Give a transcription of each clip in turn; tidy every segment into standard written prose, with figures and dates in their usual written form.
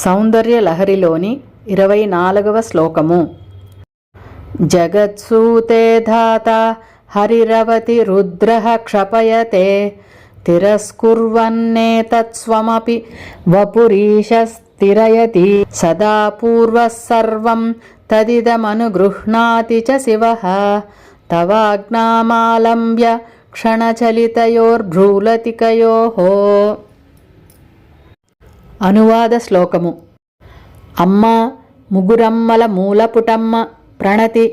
సౌందర్యలహరిలోని 24వ శ్లోకము. జగత్సూతే ధాత హరిరవతి రుద్రః క్షపయతే తిరస్కుర్వన్నేతత్స్వమపి వపురీశస్తిరయతి సదా పూర్వః సర్వం తదిదమనుగృహ్ణాతి చ శివః తవాజ్ఞామాలంబ్య క్షణచలితయోర్భ్రూలతికయోః. అనువాద శ్లోకము. అమ్మ ముగురమ్మల మూలపుటమ్మ ప్రణతి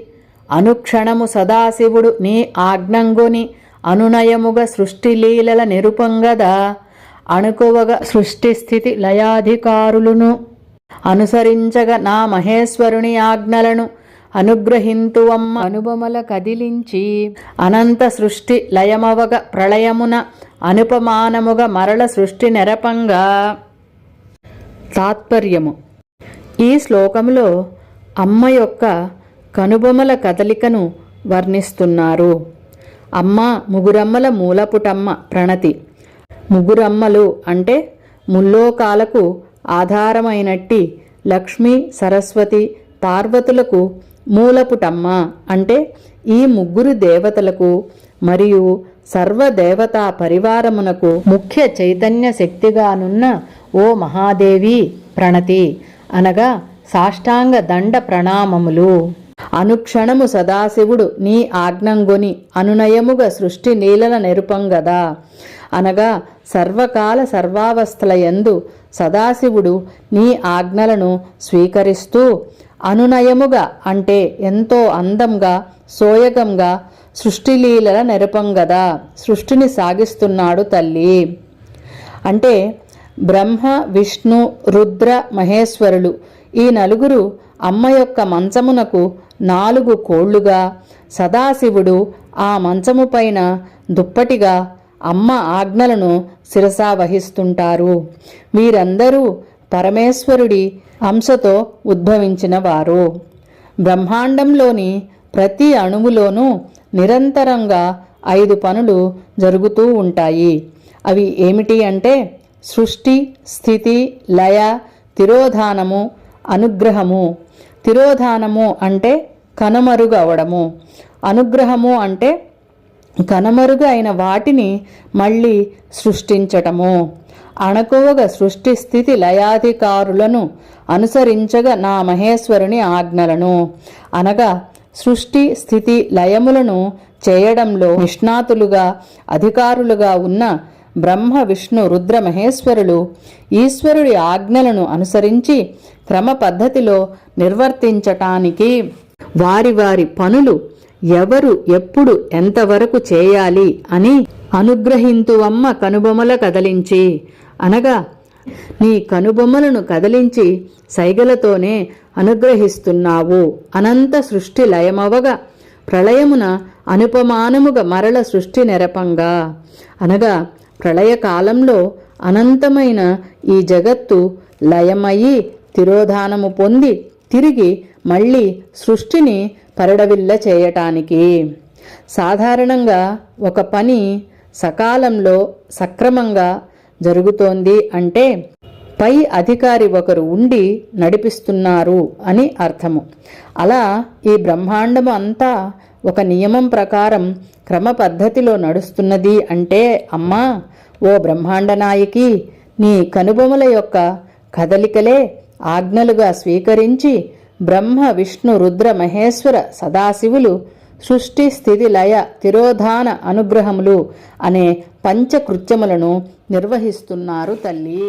అనుక్షణము సదాశివుడు నీ ఆజ్ఞంగొని అనునయముగ సృష్టిలీలల నిరుపంగదా అణుకువగ సృష్టిస్థితి లయాధికారులను అనుసరించగ నా మహేశ్వరుని ఆజ్ఞలను అనుగ్రహింతువమ్మ అనుపమల కదిలించి అనంత సృష్టి లయమవగ ప్రళయమున అనుపమానముగ మరల సృష్టి నెరపంగా. తాత్పర్యము. ఈ శ్లోకములో అమ్మ యొక్క కనుబొమల కదలికను వర్ణిస్తున్నారు. అమ్మ ముగురమ్మల మూలపుటమ్మ ప్రణతి. ముగురమ్మలు అంటే ముల్లోకాలకు ఆధారమైనట్టి లక్ష్మీ సరస్వతి పార్వతులకు మూలపుటమ్మ అంటే ఈ ముగ్గురు దేవతలకు మరియు సర్వదేవతా పరివారమునకు ముఖ్య చైతన్య శక్తిగానున్న ఓ మహాదేవి ప్రణతి అనగా సాష్టాంగ దండ ప్రణామములు. అనుక్షణము సదాశివుడు నీ ఆజ్ఞంగొని అనునయముగ సృష్టి నీలల నెరుపంగదా అనగా సర్వకాల సర్వావస్థలయందు సదాశివుడు నీ ఆజ్ఞలను స్వీకరిస్తూ అనునయముగా అంటే ఎంతో అందంగా సోయగంగా సృష్టిలీలల నెరపంగదా సృష్టిని సాగిస్తున్నాడు తల్లి. అంటే బ్రహ్మ విష్ణు రుద్ర మహేశ్వరులు ఈ నలుగురు అమ్మ యొక్క మంచమునకు 4 కోళ్లుగా, సదాశివుడు ఆ మంచము పైన దుప్పటిగా అమ్మ ఆజ్ఞలను శిరసా వహిస్తుంటారు. వీరందరూ పరమేశ్వరుడి అంశతో ఉద్భవించిన వారు. బ్రహ్మాండంలోని ప్రతి అణువులోనూ నిరంతరంగా 5 పనులు జరుగుతూ ఉంటాయి. అవి ఏమిటి అంటే సృష్టి, స్థితి, లయ, తిరోధానము, అనుగ్రహము. తిరోధానము అంటే కనుమరుగు అవడము, అనుగ్రహము అంటే కనుమరుగు అయిన వాటిని మళ్ళీ సృష్టించటము. అణకువగా సృష్టి స్థితి లయాధికారులను అనుసరించగా నా మహేశ్వరుని ఆజ్ఞలను అనగా సృష్టి స్థితి లయములను చేయడంలో నిష్ణాతులుగా అధికారులుగా ఉన్న బ్రహ్మ విష్ణు రుద్ర మహేశ్వరులు ఈశ్వరుడి ఆజ్ఞలను అనుసరించి క్రమ పద్ధతిలో నిర్వర్తించటానికి వారి వారి పనులు ఎవరు ఎప్పుడు ఎంతవరకు చేయాలి అని అనుగ్రహింతువమ్మ కనుబొమల కదలించి అనగా నీ కనుబొమ్మలను కదలించి సైగలతోనే అనుగ్రహిస్తున్నావు. అనంత సృష్టి లయమవగా ప్రళయమున అనుపమానముగా మరల సృష్టి నెరపంగా అనగా ప్రళయకాలంలో అనంతమైన ఈ జగత్తు లయమయ్యి తిరోధానము పొంది తిరిగి మళ్ళీ సృష్టిని పరడవిల్ల చేయటానికి. సాధారణంగా ఒక పని సకాలంలో సక్రమంగా జరుగుతోంది అంటే పై అధికారి ఒకరు ఉండి నడిపిస్తున్నారు అని అర్థము. అలా ఈ బ్రహ్మాండము అంతా ఒక నియమం ప్రకారం క్రమ పద్ధతిలో నడుస్తున్నది అంటే అమ్మా ఓ బ్రహ్మాండనాయకి నీ కనుబొమల యొక్క కదలికలే ఆజ్ఞలుగా స్వీకరించి బ్రహ్మ విష్ణు రుద్ర మహేశ్వర సదాశివులు సృష్టి స్థితి లయ తిరోధాన అనుగ్రహములు అనే పంచకృత్యములను నిర్వహిస్తున్నారు తల్లి.